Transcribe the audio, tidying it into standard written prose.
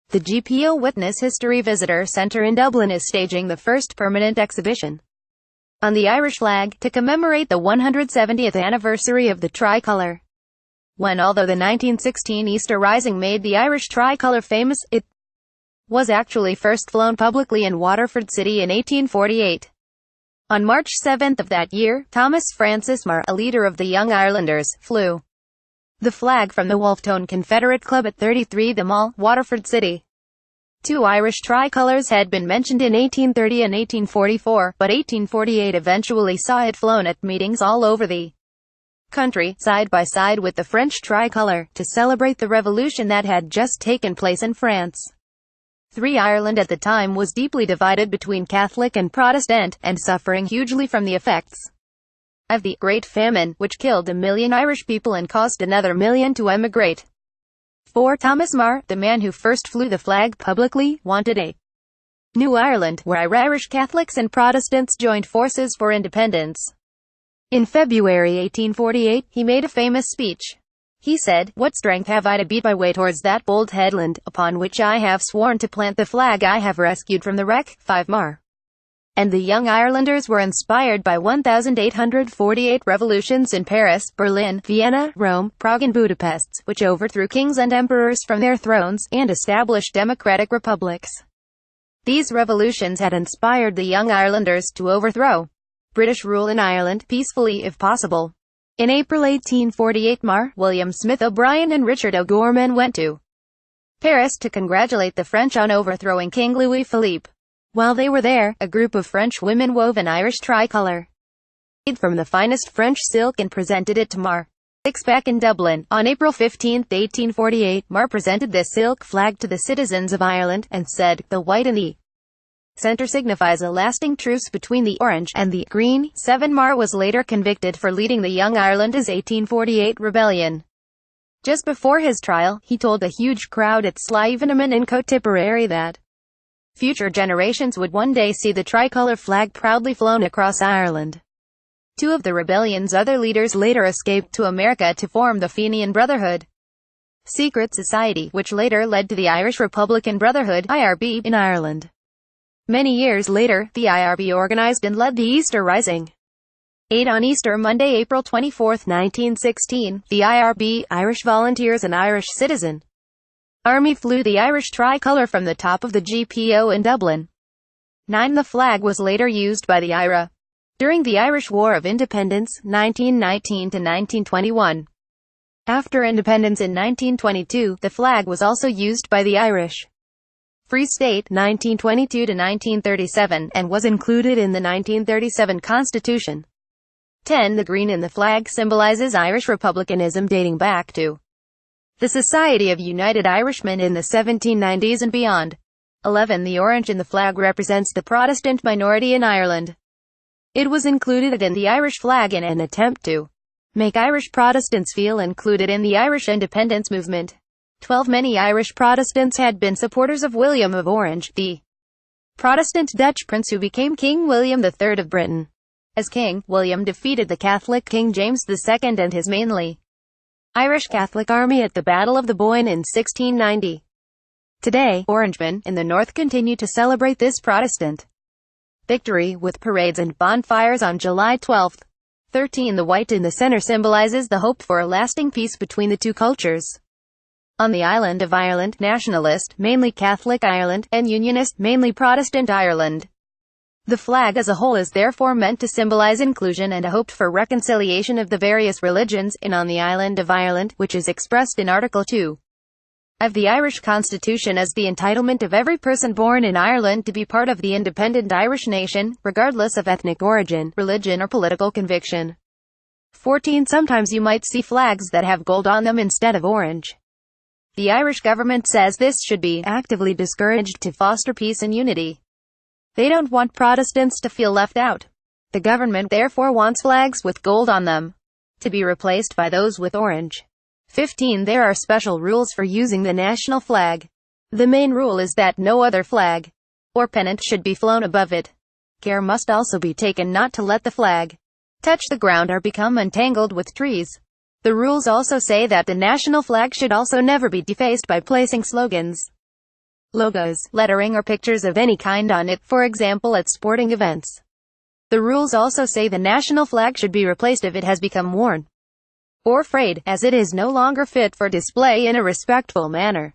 The GPO Witness History Visitor Centre in Dublin is staging the first permanent exhibition on the Irish flag, to commemorate the 170th anniversary of the tricolour. Although the 1916 Easter Rising made the Irish tricolour famous, it was actually first flown publicly in Waterford City in 1848. On March 7 of that year, Thomas Francis Meagher, a leader of the Young Irelanders, flew the flag from the Wolfetown Confederate Club at 33 The Mall, Waterford City. Two Irish tricolours had been mentioned in 1830 and 1844, but 1848 eventually saw it flown at meetings all over the country, side by side with the French tricolour, to celebrate the revolution that had just taken place in France. Ireland at the time was deeply divided between Catholic and Protestant, and suffering hugely from the effects of the Great Famine, which killed 1 million Irish people and caused another million to emigrate. For Thomas Meagher, the man who first flew the flag publicly, wanted a new Ireland, where Irish Catholics and Protestants joined forces for independence. In February 1848, he made a famous speech. He said, "What strength have I to beat my way towards that bold headland, upon which I have sworn to plant the flag I have rescued from the wreck?" 5 Meagher and the Young Irelanders were inspired by 1848 revolutions in Paris, Berlin, Vienna, Rome, Prague and Budapest, which overthrew kings and emperors from their thrones, and established democratic republics. These revolutions had inspired the Young Irelanders to overthrow British rule in Ireland, peacefully if possible. In April 1848, Meagher, William Smith O'Brien and Richard O'Gorman went to Paris to congratulate the French on overthrowing King Louis Philippe. While they were there, a group of French women wove an Irish tricolour made from the finest French silk and presented it to Meagher. Back in Dublin, on April 15, 1848, Meagher presented this silk flag to the citizens of Ireland, and said, "The white in the centre signifies a lasting truce between the orange and the green." 7 Meagher was later convicted for leading the Young Irelanders' 1848 rebellion. Just before his trial, he told a huge crowd at Slievenamon in Cote Tipperary that future generations would one day see the tricolour flag proudly flown across Ireland. 2 of the rebellion's other leaders later escaped to America to form the Fenian Brotherhood secret society, which later led to the Irish Republican Brotherhood (IRB) in Ireland. Many years later, the IRB organized and led the Easter Rising. 8 On Easter Monday, April 24, 1916, the IRB, Irish Volunteers and Irish Citizen Army flew the Irish tricolour from the top of the GPO in Dublin. 9 The flag was later used by the IRA during the Irish War of Independence, 1919 to 1921. After independence in 1922, the flag was also used by the Irish Free State, 1922 to 1937, and was included in the 1937 Constitution. 10 The green in the flag symbolizes Irish republicanism dating back to the Society of United Irishmen in the 1790s and beyond. 11 The orange in the flag represents the Protestant minority in Ireland. It was included in the Irish flag in an attempt to make Irish Protestants feel included in the Irish independence movement. 12 Many Irish Protestants had been supporters of William of Orange, the Protestant Dutch prince who became King William III of Britain. As king, William defeated the Catholic King James II and his mainly Irish Catholic army at the Battle of the Boyne in 1690. Today, Orangemen in the north continue to celebrate this Protestant victory with parades and bonfires on July 12. 13 The white in the center symbolizes the hope for a lasting peace between the two cultures. On the island of Ireland, nationalist, mainly Catholic Ireland, and unionist, mainly Protestant Ireland. The flag as a whole is therefore meant to symbolize inclusion and a hope for reconciliation of the various religions on the island of Ireland, which is expressed in Article 2 of the Irish Constitution as the entitlement of every person born in Ireland to be part of the independent Irish nation, regardless of ethnic origin, religion or political conviction. 14 Sometimes you might see flags that have gold on them instead of orange. The Irish government says this should be actively discouraged to foster peace and unity. They don't want Protestants to feel left out. The government therefore wants flags with gold on them to be replaced by those with orange. 15 There are special rules for using the national flag. The main rule is that no other flag or pennant should be flown above it. Care must also be taken not to let the flag touch the ground or become entangled with trees. The rules also say that the national flag should also never be defaced by placing slogans logos, lettering or pictures of any kind on it, for example at sporting events. The rules also say the national flag should be replaced if it has become worn or frayed, as it is no longer fit for display in a respectful manner.